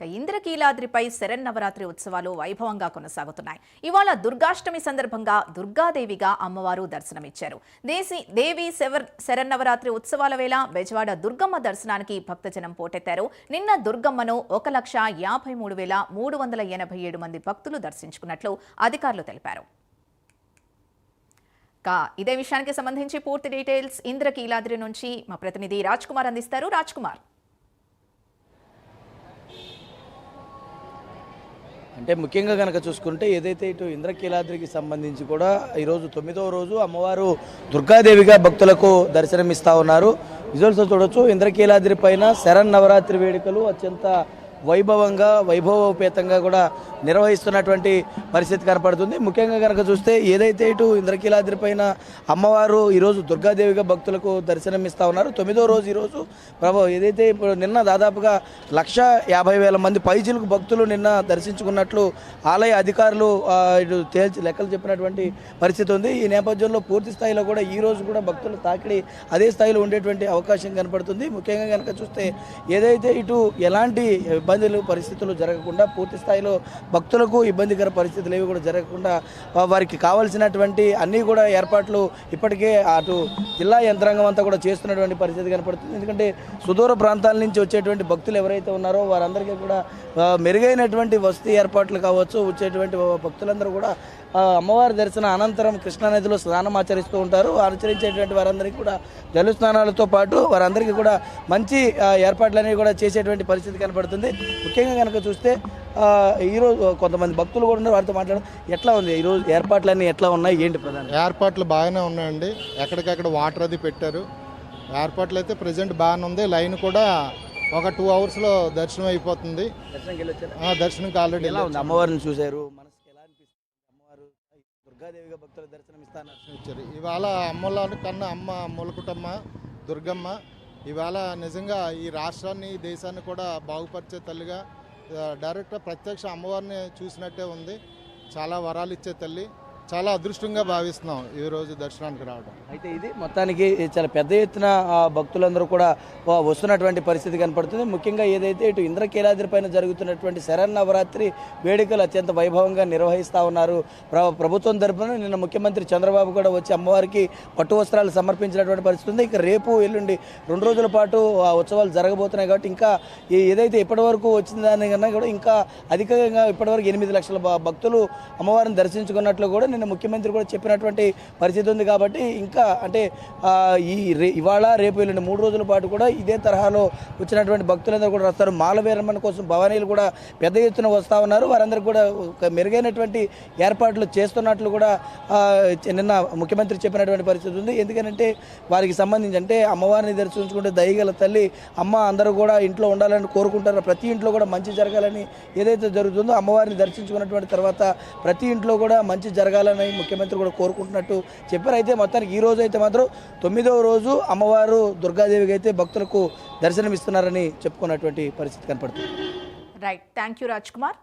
ఇంద్రకీలాద్రిపై శరన్నవరాత్రి ఉత్సవాలు వైభవంగా కొనసాగుతున్నాయి. ఇవాళ దుర్గాష్టమి సందర్భంగా దుర్గాదేవిగా అమ్మవారు దర్శనమిచ్చారు. దేవి శరన్నవరాత్రి ఉత్సవాల వేళ బెజవాడ దుర్గమ్మ దర్శనానికి భక్తజనం పోటెత్తారు. నిన్న దుర్గమ్మను 1,53,387 మంది భక్తులు దర్శించుకున్నట్లు అధికారులు తెలిపారు. ఇదే విషయానికి సంబంధించి పూర్తి డీటెయిల్స్ ఇంద్రకీలాద్రి నుంచి మా ప్రతినిధి రాజ్ కుమార్ అందిస్తారు. రాజ్ కుమార్, అంటే ముఖ్యంగా కనుక చూసుకుంటే ఏదైతే ఇటు ఇంద్రకీలాద్రికి సంబంధించి కూడా ఈరోజు 9వ రోజు అమ్మవారు దుర్గాదేవిగా భక్తులకు దర్శనమిస్తూ ఉన్నారు. విజువల్స్ చూడొచ్చు. ఇంద్రకీలాద్రి పైన శరన్నవరాత్రి వేడుకలు అత్యంత వైభవోపేతంగా కూడా నిర్వహిస్తున్నటువంటి పరిస్థితి కనపడుతుంది. ముఖ్యంగా కనుక చూస్తే ఏదైతే ఇటు ఇంద్రకీలాద్రి పైన అమ్మవారు ఈరోజు దుర్గాదేవిగా భక్తులకు దర్శనమిస్తూ ఉన్నారు. 9వ రోజు ఈరోజు ఏదైతే ఇప్పుడు నిన్న దాదాపుగా 1,50,000 మంది పైచిలకు భక్తులు నిన్న దర్శించుకున్నట్లు ఆలయ అధికారులు ఇటు తేల్చి లెక్కలు చెప్పినటువంటి పరిస్థితి ఉంది. ఈ నేపథ్యంలో పూర్తి స్థాయిలో కూడా ఈ రోజు కూడా భక్తులు తాకిడి అదే స్థాయిలో ఉండేటువంటి అవకాశం కనపడుతుంది. ముఖ్యంగా కనుక చూస్తే ఏదైతే ఇటు ఎలాంటి ఇబ్బందులు పరిస్థితులు జరగకుండా పూర్తి స్థాయిలో భక్తులకు ఇబ్బందికర పరిస్థితులు ఏవి కూడా జరగకుండా వారికి కావాల్సినటువంటి అన్నీ కూడా ఏర్పాట్లు ఇప్పటికే అటు జిల్లా యంత్రాంగం అంతా కూడా చేస్తున్నటువంటి పరిస్థితి కనపడుతుంది. ఎందుకంటే సుదూర ప్రాంతాల నుంచి వచ్చేటువంటి భక్తులు ఎవరైతే ఉన్నారో వారందరికీ కూడా మెరుగైనటువంటి వసతి ఏర్పాట్లు కావచ్చు. వచ్చేటువంటి భక్తులందరూ కూడా అమ్మవారి దర్శన అనంతరం కృష్ణానదిలో స్నానం ఆచరిస్తూ ఉంటారు. ఆచరించేటువంటి వారందరికీ కూడా జల స్నానాలతో పాటు వారందరికీ కూడా మంచి ఏర్పాట్లనేవి కూడా చేసేటువంటి పరిస్థితి కనపడుతుంది. ముఖ్యంగా కనుక చూస్తే ఈరోజు కొంతమంది భక్తులు కూడా ఉన్నారు. వారితో మాట్లాడడం ఎట్లా ఉంది, ఈరోజు ఏర్పాట్లన్నీ ఎట్లా ఉన్నాయి, ఏంటి ప్రధాన ఏర్పాట్లు బాగానే ఉన్నాయండి. ఎక్కడికక్కడ వాటర్ అది పెట్టారు. ఏర్పాట్లు అయితే ప్రజెంట్ బాగానే ఉంది. లైన్ కూడా ఒక 2 అవర్స్లో దర్శనం అయిపోతుంది. దర్శనంకి ఆల్రెడీ అమ్మవారిని చూశారు. దుర్గాదేవిగా భక్తులు దర్శనమిచ్చారు. ఇవాళ అమ్మల కన్నా అమ్మ మూలకుటమ్మ దుర్గమ్మ ఇవాళ నిజంగా ఈ రాష్ట్రాన్ని దేశాన్ని కూడా బాగుపరిచే తల్లిగా డైరెక్ట్గా ప్రత్యక్ష అమ్మవారిని చూసినట్టే ఉంది. చాలా వరాలు ఇచ్చే తల్లి. చాలా అదృష్టంగా భావిస్తున్నాం ఈరోజు దర్శనానికి రావడం. అయితే ఇది మొత్తానికి చాలా పెద్ద ఎత్తున భక్తులందరూ కూడా వస్తున్నటువంటి పరిస్థితి కనపడుతుంది. ముఖ్యంగా ఏదైతే ఇటు ఇంద్రకీలాద్రి పైన జరుగుతున్నటువంటి శరన్నవరాత్రి వేడుకలు అత్యంత వైభవంగా నిర్వహిస్తూ ఉన్నారు. ప్రభుత్వం తరఫున నిన్న ముఖ్యమంత్రి చంద్రబాబు కూడా వచ్చి అమ్మవారికి పట్టు వస్త్రాలు సమర్పించినటువంటి పరిస్థితి ఉంది. ఇక రేపు ఎల్లుండి 2 రోజుల పాటు ఆ ఉత్సవాలు జరగబోతున్నాయి. కాబట్టి ఇంకా ఏదైతే ఇప్పటివరకు వచ్చిన దానికన్నా కూడా ఇంకా అధికంగా ఇప్పటివరకు 8 లక్షల భక్తులు అమ్మవారిని దర్శించుకున్నట్లు కూడా నిన్న ముఖ్యమంత్రి కూడా చెప్పినటువంటి పరిస్థితి ఉంది. కాబట్టి ఇంకా అంటే ఇవాళ రేపు ఎల్లుండి 3 రోజుల పాటు కూడా ఇదే తరహాలో వచ్చినటువంటి భక్తులందరూ కూడా వస్తారు. మాల విరమణ కోసం భవానీలు కూడా పెద్ద ఎత్తున వస్తూ ఉన్నారు. వారందరూ కూడా మెరుగైనటువంటి ఏర్పాట్లు చేస్తున్నట్లు కూడా నిన్న ముఖ్యమంత్రి చెప్పినటువంటి పరిస్థితి ఉంది. ఎందుకంటే వారికి సంబంధించి అంటే అమ్మవారిని దర్శించుకుంటే దయగల తల్లి అమ్మ అందరూ కూడా ఇంట్లో ఉండాలని కోరుకుంటారు. ప్రతి ఇంట్లో కూడా మంచి జరగాలని ఏదైతే జరుగుతుందో అమ్మవారిని దర్శించుకున్నటువంటి తర్వాత ప్రతి ఇంట్లో కూడా మంచి జరగాలని ముఖ్యమంత్రి కూడా కోరుకుంటున్నట్టు చెప్పారు. అయితే మొత్తానికి ఈ రోజు అయితే మాత్రం 9వ రోజు అమ్మవారు దుర్గాదేవికి అయితే భక్తులకు దర్శనమిస్తున్నారని చెప్పుకున్నటువంటి పరిస్థితి కనపడుతుంది. Right, thank you Raj Kumar.